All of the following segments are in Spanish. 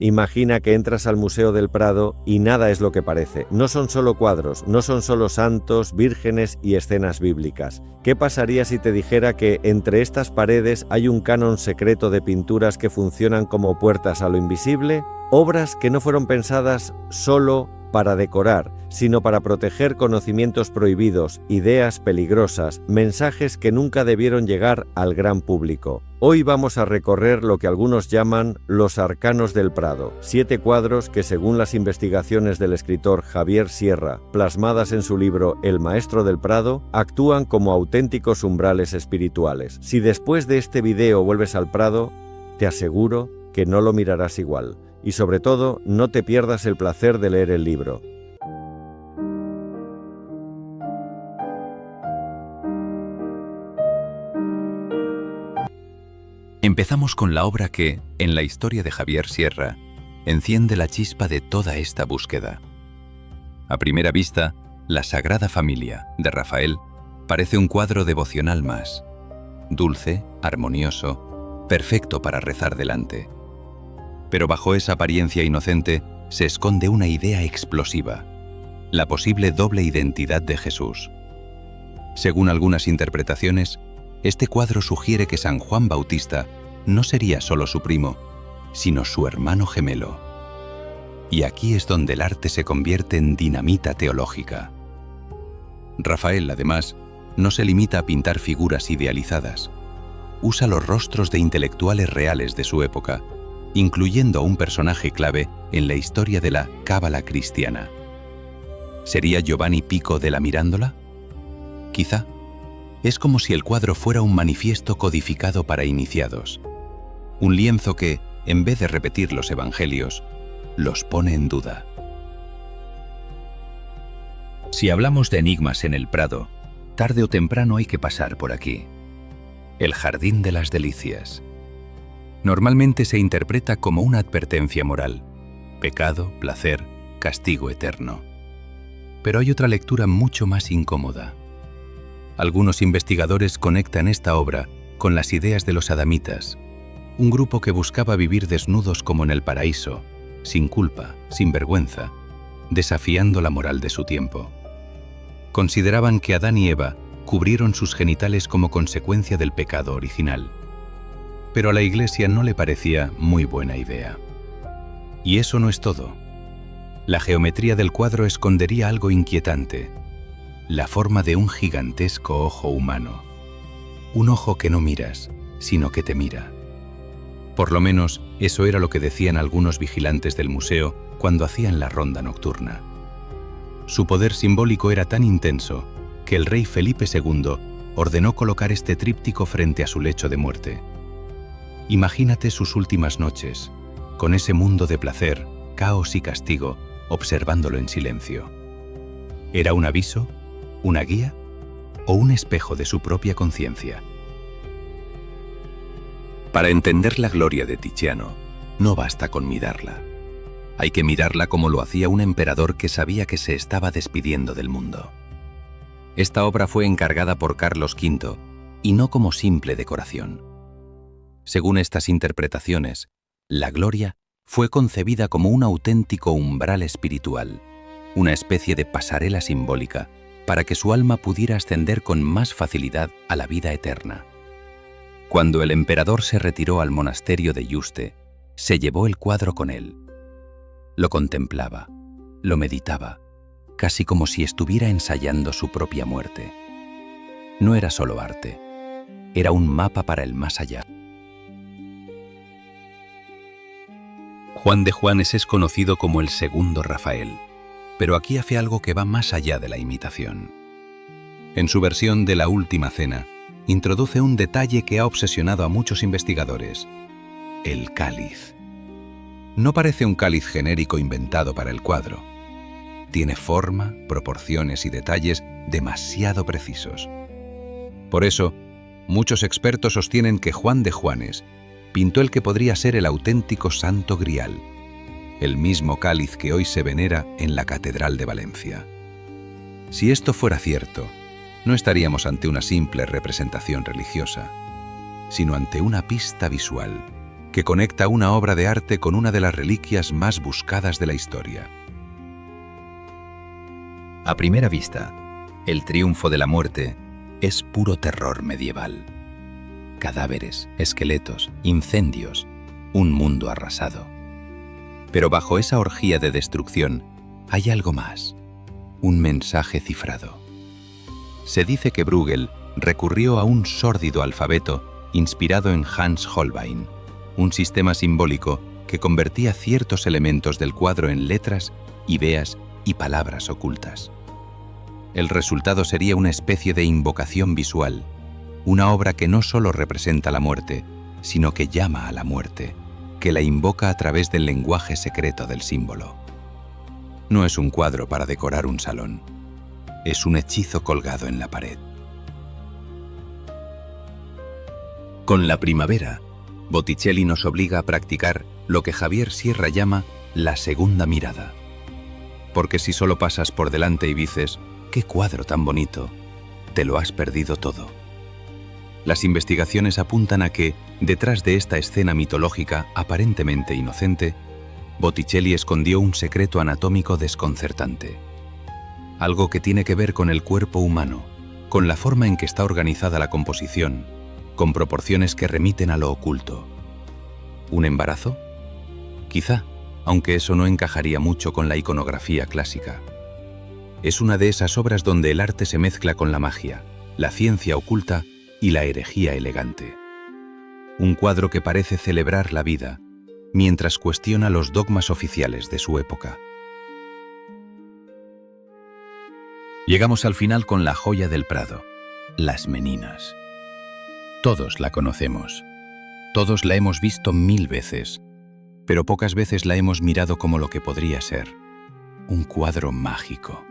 Imagina que entras al Museo del Prado y nada es lo que parece. No son solo cuadros, no son solo santos, vírgenes y escenas bíblicas. ¿Qué pasaría si te dijera que entre estas paredes hay un canon secreto de pinturas que funcionan como puertas a lo invisible? Obras que no fueron pensadas solo para decorar, sino para proteger conocimientos prohibidos, ideas peligrosas, mensajes que nunca debieron llegar al gran público. Hoy vamos a recorrer lo que algunos llaman los arcanos del Prado, 7 cuadros que, según las investigaciones del escritor Javier Sierra, plasmadas en su libro El Maestro del Prado, actúan como auténticos umbrales espirituales. Si después de este video vuelves al Prado, te aseguro que no lo mirarás igual. Y sobre todo, no te pierdas el placer de leer el libro. Empezamos con la obra que, en la historia de Javier Sierra, enciende la chispa de toda esta búsqueda. A primera vista, La Sagrada Familia, de Rafael, parece un cuadro devocional más. Dulce, armonioso, perfecto para rezar delante. Pero bajo esa apariencia inocente se esconde una idea explosiva, la posible doble identidad de Jesús. Según algunas interpretaciones, este cuadro sugiere que San Juan Bautista no sería solo su primo, sino su hermano gemelo. Y aquí es donde el arte se convierte en dinamita teológica. Rafael, además, no se limita a pintar figuras idealizadas. Usa los rostros de intelectuales reales de su época, incluyendo a un personaje clave en la historia de la cábala cristiana. ¿Sería Giovanni Pico della Mirandola? Quizá. Es como si el cuadro fuera un manifiesto codificado para iniciados. Un lienzo que, en vez de repetir los evangelios, los pone en duda. Si hablamos de enigmas en el Prado, tarde o temprano hay que pasar por aquí. El Jardín de las Delicias. Normalmente se interpreta como una advertencia moral: pecado, placer, castigo eterno. Pero hay otra lectura mucho más incómoda. Algunos investigadores conectan esta obra con las ideas de los adamitas, un grupo que buscaba vivir desnudos como en el paraíso, sin culpa, sin vergüenza, desafiando la moral de su tiempo. Consideraban que Adán y Eva cubrieron sus genitales como consecuencia del pecado original. Pero a la Iglesia no le parecía muy buena idea. Y eso no es todo. La geometría del cuadro escondería algo inquietante: la forma de un gigantesco ojo humano. Un ojo que no miras, sino que te mira. Por lo menos, eso era lo que decían algunos vigilantes del museo cuando hacían la ronda nocturna. Su poder simbólico era tan intenso que el rey Felipe II ordenó colocar este tríptico frente a su lecho de muerte. Imagínate sus últimas noches, con ese mundo de placer, caos y castigo, observándolo en silencio. ¿Era un aviso, una guía o un espejo de su propia conciencia? Para entender la gloria de Tiziano, no basta con mirarla. Hay que mirarla como lo hacía un emperador que sabía que se estaba despidiendo del mundo. Esta obra fue encargada por Carlos V y no como simple decoración. Según estas interpretaciones, la gloria fue concebida como un auténtico umbral espiritual, una especie de pasarela simbólica para que su alma pudiera ascender con más facilidad a la vida eterna. Cuando el emperador se retiró al monasterio de Yuste, se llevó el cuadro con él. Lo contemplaba, lo meditaba, casi como si estuviera ensayando su propia muerte. No era solo arte, era un mapa para el más allá. Juan de Juanes es conocido como el segundo Rafael, pero aquí hace algo que va más allá de la imitación. En su versión de La Última Cena, introduce un detalle que ha obsesionado a muchos investigadores: el cáliz. No parece un cáliz genérico inventado para el cuadro. Tiene forma, proporciones y detalles demasiado precisos. Por eso, muchos expertos sostienen que Juan de Juanes pintó el que podría ser el auténtico Santo Grial, el mismo cáliz que hoy se venera en la Catedral de Valencia. Si esto fuera cierto, no estaríamos ante una simple representación religiosa, sino ante una pista visual que conecta una obra de arte con una de las reliquias más buscadas de la historia. A primera vista, el triunfo de la muerte es puro terror medieval. Cadáveres, esqueletos, incendios, un mundo arrasado. Pero bajo esa orgía de destrucción hay algo más, un mensaje cifrado. Se dice que Bruegel recurrió a un sórdido alfabeto inspirado en Hans Holbein, un sistema simbólico que convertía ciertos elementos del cuadro en letras, ideas y palabras ocultas. El resultado sería una especie de invocación visual, una obra que no solo representa la muerte, sino que llama a la muerte, que la invoca a través del lenguaje secreto del símbolo. No es un cuadro para decorar un salón, es un hechizo colgado en la pared. Con la primavera, Botticelli nos obliga a practicar lo que Javier Sierra llama la segunda mirada. Porque si solo pasas por delante y dices, ¡qué cuadro tan bonito!, te lo has perdido todo. Las investigaciones apuntan a que, detrás de esta escena mitológica aparentemente inocente, Botticelli escondió un secreto anatómico desconcertante. Algo que tiene que ver con el cuerpo humano, con la forma en que está organizada la composición, con proporciones que remiten a lo oculto. ¿Un embarazo? Quizá, aunque eso no encajaría mucho con la iconografía clásica. Es una de esas obras donde el arte se mezcla con la magia, la ciencia oculta y la herejía elegante. Un cuadro que parece celebrar la vida, mientras cuestiona los dogmas oficiales de su época. Llegamos al final con la joya del Prado, Las Meninas. Todos la conocemos, todos la hemos visto 1000 veces, pero pocas veces la hemos mirado como lo que podría ser, un cuadro mágico.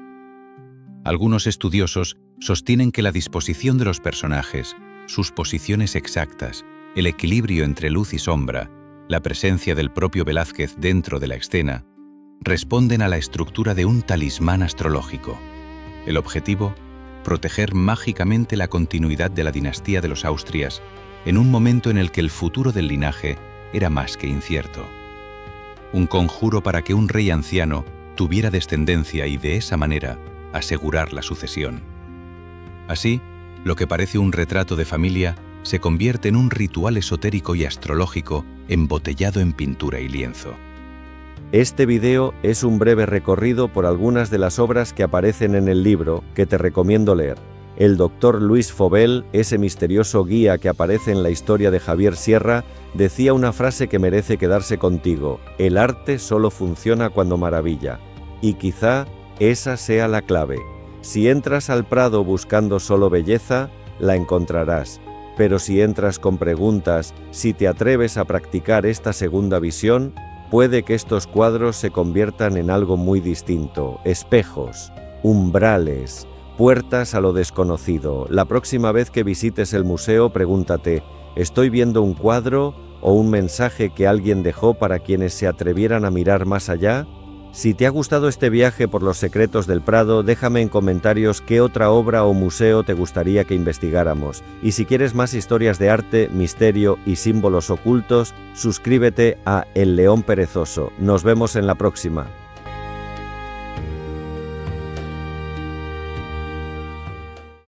Algunos estudiosos sostienen que la disposición de los personajes, sus posiciones exactas, el equilibrio entre luz y sombra, la presencia del propio Velázquez dentro de la escena, responden a la estructura de un talismán astrológico. El objetivo, proteger mágicamente la continuidad de la dinastía de los Austrias en un momento en el que el futuro del linaje era más que incierto. Un conjuro para que un rey anciano tuviera descendencia y de esa manera asegurar la sucesión. Así, lo que parece un retrato de familia se convierte en un ritual esotérico y astrológico embotellado en pintura y lienzo. Este video es un breve recorrido por algunas de las obras que aparecen en el libro, que te recomiendo leer. El Dr. Luis Fauvel, ese misterioso guía que aparece en la historia de Javier Sierra, decía una frase que merece quedarse contigo: el arte solo funciona cuando maravilla. Y quizá esa sea la clave. Si entras al Prado buscando solo belleza, la encontrarás. Pero si entras con preguntas, si te atreves a practicar esta segunda visión, puede que estos cuadros se conviertan en algo muy distinto: espejos, umbrales, puertas a lo desconocido. La próxima vez que visites el museo, pregúntate: ¿estoy viendo un cuadro o un mensaje que alguien dejó para quienes se atrevieran a mirar más allá? Si te ha gustado este viaje por los secretos del Prado, déjame en comentarios qué otra obra o museo te gustaría que investigáramos. Y si quieres más historias de arte, misterio y símbolos ocultos, suscríbete a El León Perezoso. Nos vemos en la próxima.